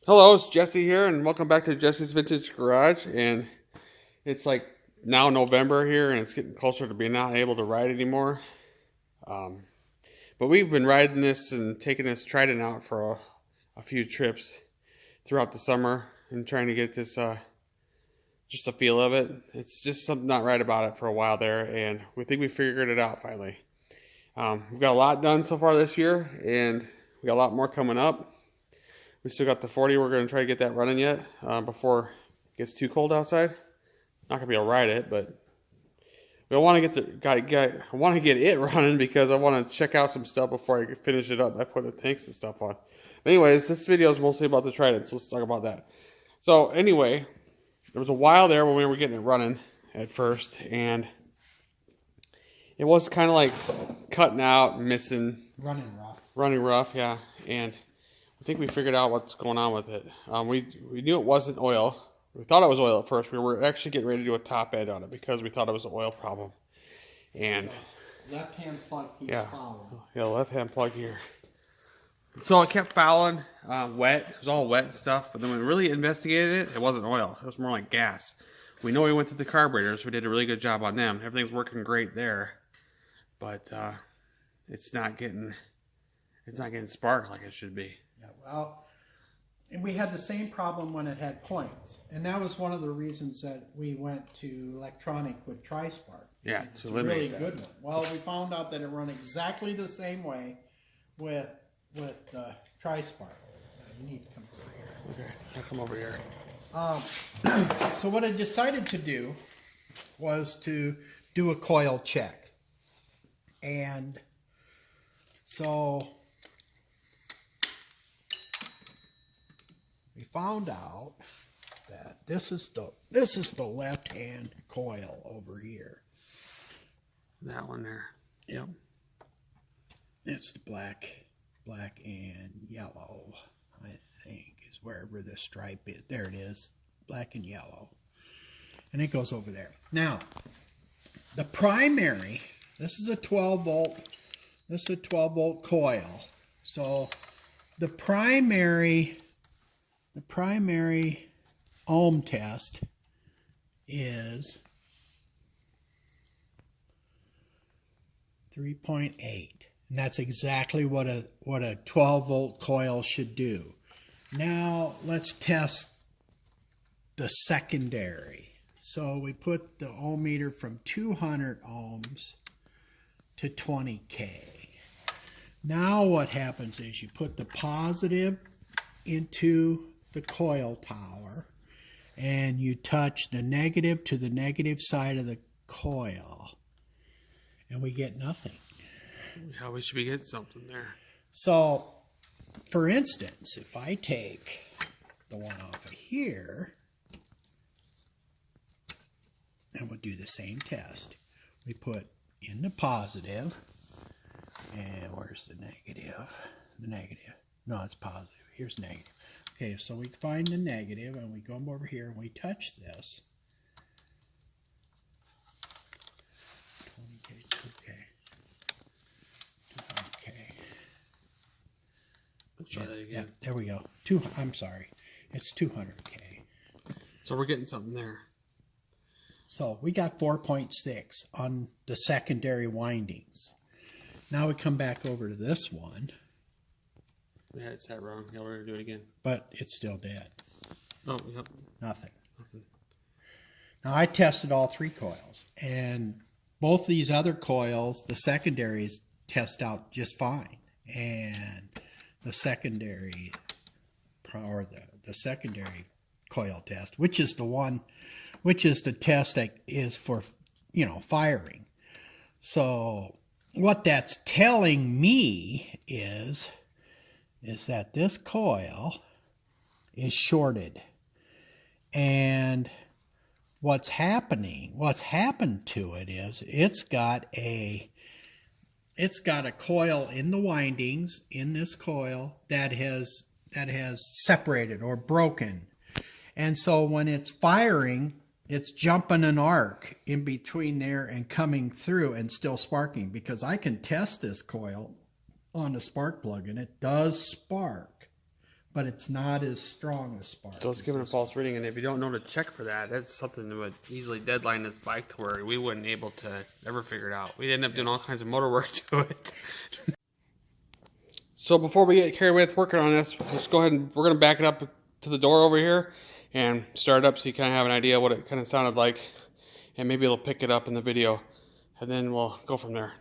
Hello, it's Jesse here, and welcome back to Jesse's Vintage Garage. And it's like now November here, and it's getting closer to being not able to ride anymore. Um, but we've been riding this and taking this Trident out for a few trips throughout the summer and trying to get this just a feel of it. It's just something not right about it for a while there, and we think we figured it out finally. We've got a lot done so far this year, and we got a lot more coming up. We still got the 40. We're going to try to get that running yet before it gets too cold outside. Not going to be able to ride it, but we want to I want to get it running because I want to check out some stuff before I finish it up. I put the tanks and stuff on. But anyways, this video is mostly about the Trident, so let's talk about that. So anyway, there was a while there when we were getting it running at first, and it was kind of like cutting out, missing, running rough, yeah, and I think we figured out what's going on with it. We knew it wasn't oil. We thought it was oil at first. We were actually getting ready to do a top end on it because we thought it was an oil problem. And left-hand plug keeps fouling. Yeah, left-hand plug here. So it kept fouling, wet. It was all wet and stuff. But then when we really investigated it, it wasn't oil. It was more like gas. We know we went to the carburetors. We did a really good job on them. Everything's working great there. But it's not getting spark like it should be. Yeah, well, and we had the same problem when it had points, and that was one of the reasons that we went to electronic with Tri-Spark. Yeah, it's a really good one. Well, we found out that it run exactly the same way with Tri-Spark. You need to come over here. Okay, I'll come over here. So what I decided to do was to do a coil check, and so we found out that this is the left-hand coil over here. That one there. Yep. It's the black and yellow, I think, is wherever the stripe is. There it is, black and yellow. And it goes over there. Now, the primary, this is a 12 volt coil. So the primary ohm test is 3.8, and that's exactly what a 12 volt coil should do. Now let's test the secondary. So we put the ohm meter from 200 ohms to 20K. Now what happens is you put the positive into the coil tower and you touch the negative to the negative side of the coil, and we get nothing. Yeah, we should be getting something there. So for instance, if I take the one off of here and we'll do the same test, we put in the positive, and where's the negative? The negative. No, it's positive. Here's negative. Okay, so we find the negative, and we go over here, and we touch this. 20K, 2K, 200K. Let's try that again. Yeah, there we go. I'm sorry. It's 200K. So we're getting something there. So we got 4.6 on the secondary windings. Now we come back over to this one. We had it set wrong. Yeah, we're going to do it again. But it's still dead. Oh, yep. Nothing. Now I tested all three coils, and both these other coils, the secondaries test out just fine. And the secondary, or the secondary coil test, which is the test that is for, firing. So what that's telling me is that this coil is shorted, and what's happened to it is it's got a coil in the windings in this coil that has separated or broken, and so when it's firing, it's jumping an arc in between there and coming through and still sparking, because I can test this coil on a spark plug and it does spark, but it's not as strong a spark. So it's giving a false reading, and if you don't know to check for that, that's something that would easily deadline this bike to where we wouldn't able to ever figure it out. We'd end up doing all kinds of motor work to it. So before we get carried away with working on this, let's go ahead and we're going to back it up to the door over here and start it up so you kind of have an idea what it kind of sounded like, and maybe it'll pick it up in the video, and then we'll go from there.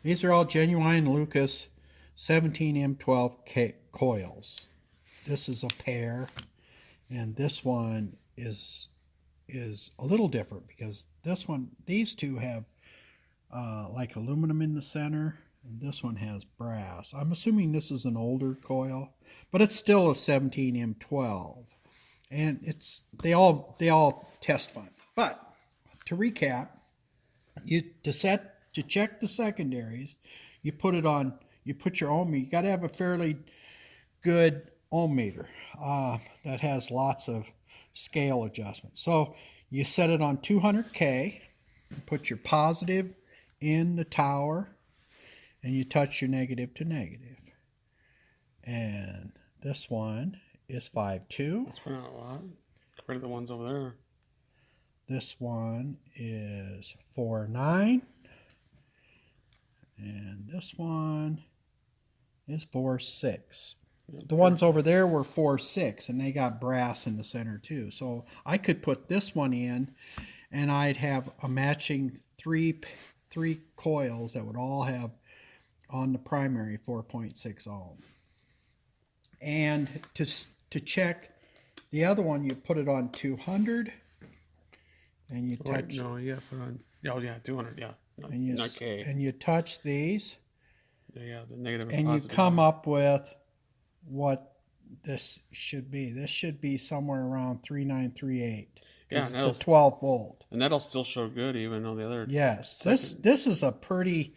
These are all genuine Lucas 17M12 coils. This is a pair, and this one is a little different because these two have like aluminum in the center, and this one has brass. I'm assuming this is an older coil, but it's still a 17M12, and they all test fine. But to recap, to check the secondaries, you put your ohm meter. You got to have a fairly good ohm meter that has lots of scale adjustments. So you set it on 200K, you put your positive in the tower, and you touch your negative to negative. And this one is 5.2. That's not a lot compared to the ones over there. This one is 4.9. And this one is 4.6. The ones over there were 4.6, and they got brass in the center too. So I could put this one in, and I'd have a matching three coils that would all have on the primary 4.6 ohm. And to check the other one, you put it on 200, and you touch. No, you got to put on. Oh yeah, 200. Yeah. And you touch these, yeah, the negative and you come up with what this should be. This should be somewhere around 3938. Yeah, it's a 12 volt, and that'll still show good even though the other. Yes, this is a pretty.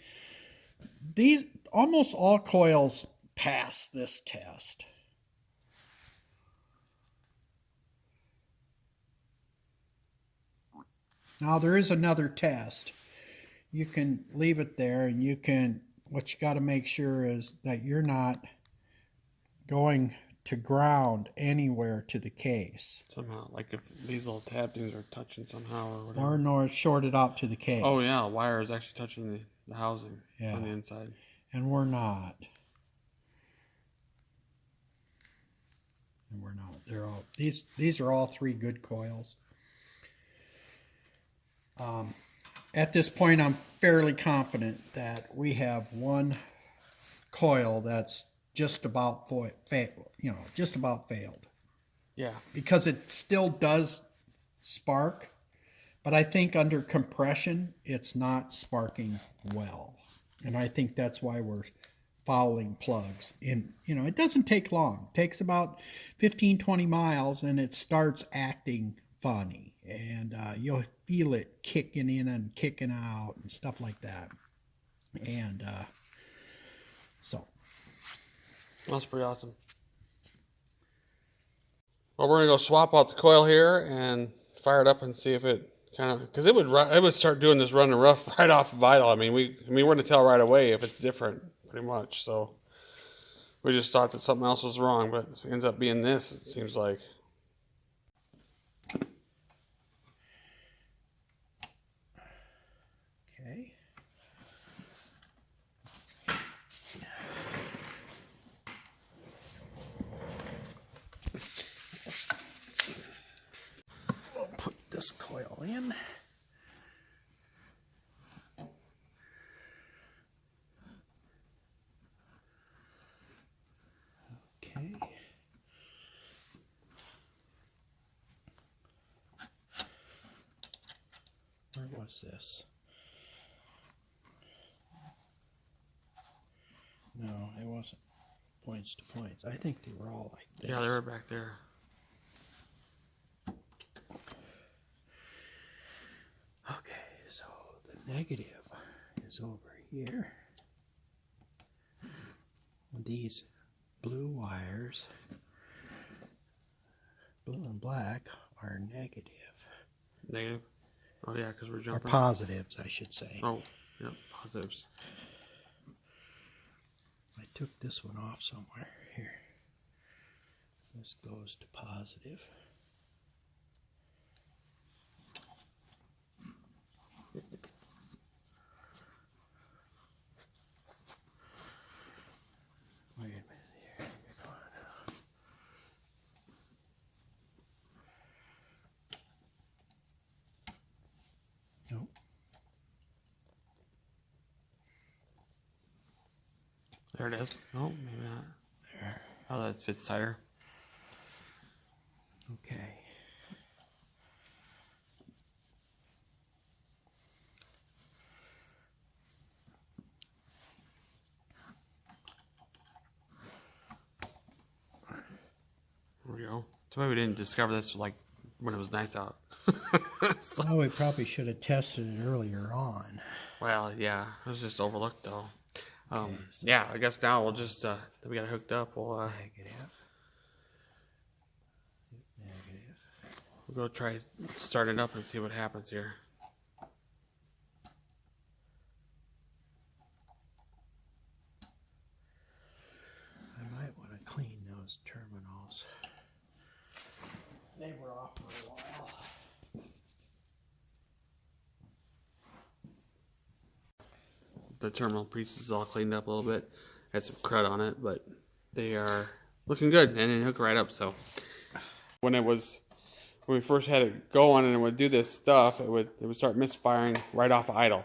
These almost all coils pass this test. Now there is another test. You can leave it there, and what you got to make sure is that you're not going to ground anywhere to the case. Somehow, like if these little tab things are touching somehow or whatever. Or nor shorted out to the case. Oh yeah, a wire is actually touching the housing on the inside. And we're not. And we're not. They're all these are all three good coils. At this point, I'm fairly confident that we have one coil that's just about failed. Yeah. Because it still does spark, but I think under compression, it's not sparking well. And I think that's why we're fouling plugs. It doesn't take long. It takes about 15, 20 miles, and it starts acting funny. And you'll feel it kicking in and kicking out and stuff like that. And so. That's pretty awesome. Well, we're going to go swap out the coil here and fire it up and see if it kind of, because it would start doing this run and rough right off vital. I mean, we're going to tell right away if it's different, pretty much. So we just thought that something else was wrong, but it ends up being this, it seems like. Okay. coil in. Okay. Where was this? No, it wasn't points to points. I think they were all like this. Yeah, they were back there. Okay, so the negative is over here. These blue wires, blue and black, are negative. Negative? Oh, yeah, because we're Or jumping. positives, I should say. Oh, yeah, positives. I took this one off somewhere. Here. This goes to positive. Wait a minute here. Come on now. Nope. There it is. No, maybe not. There. Oh, that fits tighter. Okay. There we go. That's why we didn't discover this like when it was nice out. So, Well, we probably should have tested it earlier on. well, yeah, it was just overlooked though. Okay, so- Yeah, I guess now we'll just we got it hooked up. We'll Negative. Negative. we'll go try starting it up and see what happens here. I might want to clean those terminals. They were off for a while. The terminal piece is all cleaned up a little bit. Had some crud on it, but they are looking good and it hooked right up. So when we first had it going and it would do this stuff, it would start misfiring right off idle.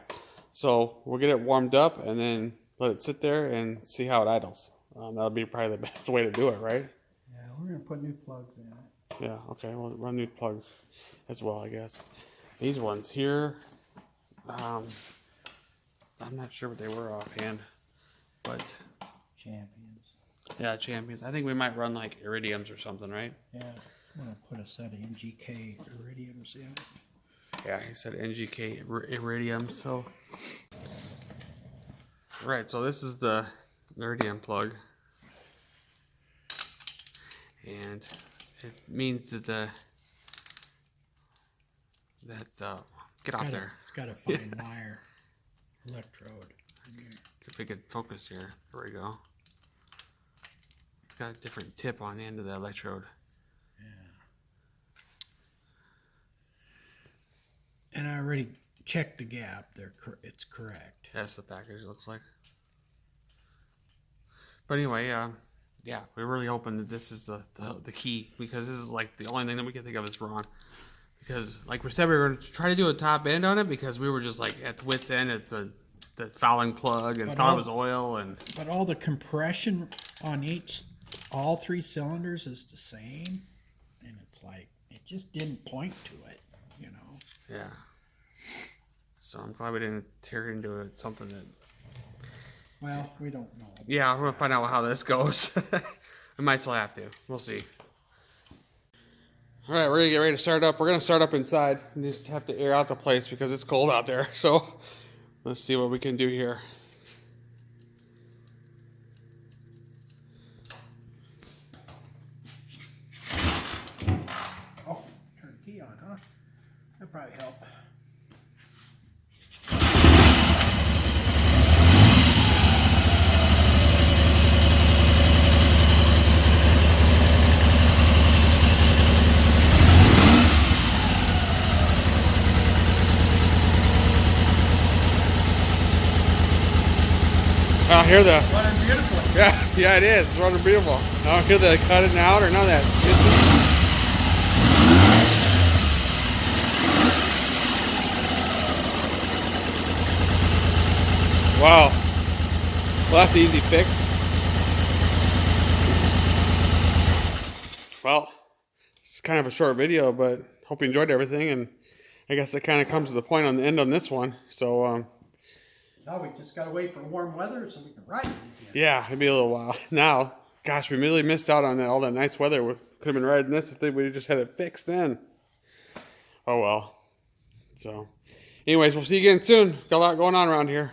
So we'll get it warmed up and then let it sit there and see how it idles. That'll be probably the best way to do it, right? Yeah, we're going to put new plugs in it. Yeah, okay, we'll run new plugs as well, I guess. These ones here, I'm not sure what they were offhand, but Champions. yeah, champions. I think we might run like iridiums or something, right? Yeah, I'm going to put a set of NGK iridiums in it. Yeah, he said NGK iridium, so. Right, so this is the iridium plug. And it means that get off there. It's got a fine wire electrode in here. If we could focus here. There we go. It's got a different tip on the end of the electrode. Yeah. And I already checked the gap. It's correct. That's the package looks like. But anyway, yeah, we're really hoping that this is the key, because this is like the only thing that we can think of is wrong. Because like we said, we were going to try to do a top end on it because we were just like at the wit's end at the fouling plug and thought it was oil. But all the compression on all three cylinders is the same, and it's like it just didn't point to it, you know. Yeah. So I'm glad we didn't tear into it something that. Well, we don't know. Yeah, we're gonna find out how this goes. We might still have to. We'll see. All right, we're gonna get ready to start up. We're gonna start up inside and just have to air out the place because it's cold out there. So let's see what we can do here. Oh, turn the key on, huh? That'd probably help. I hear the. Running beautifully. Yeah, it is. It's running beautiful. I don't hear the cutting out or none of that. Wow. Well, that's an easy fix. Well, it's kind of a short video, but hope you enjoyed everything. And I guess it kind of comes to the point on the end on this one. So, now we just got to wait for warm weather so we can ride it again. yeah, it'd be a little while. Now, gosh, we really missed out on that, all that nice weather. We could have been riding this if we just had it fixed then. Oh, well. So, anyways, we'll see you again soon. Got a lot going on around here.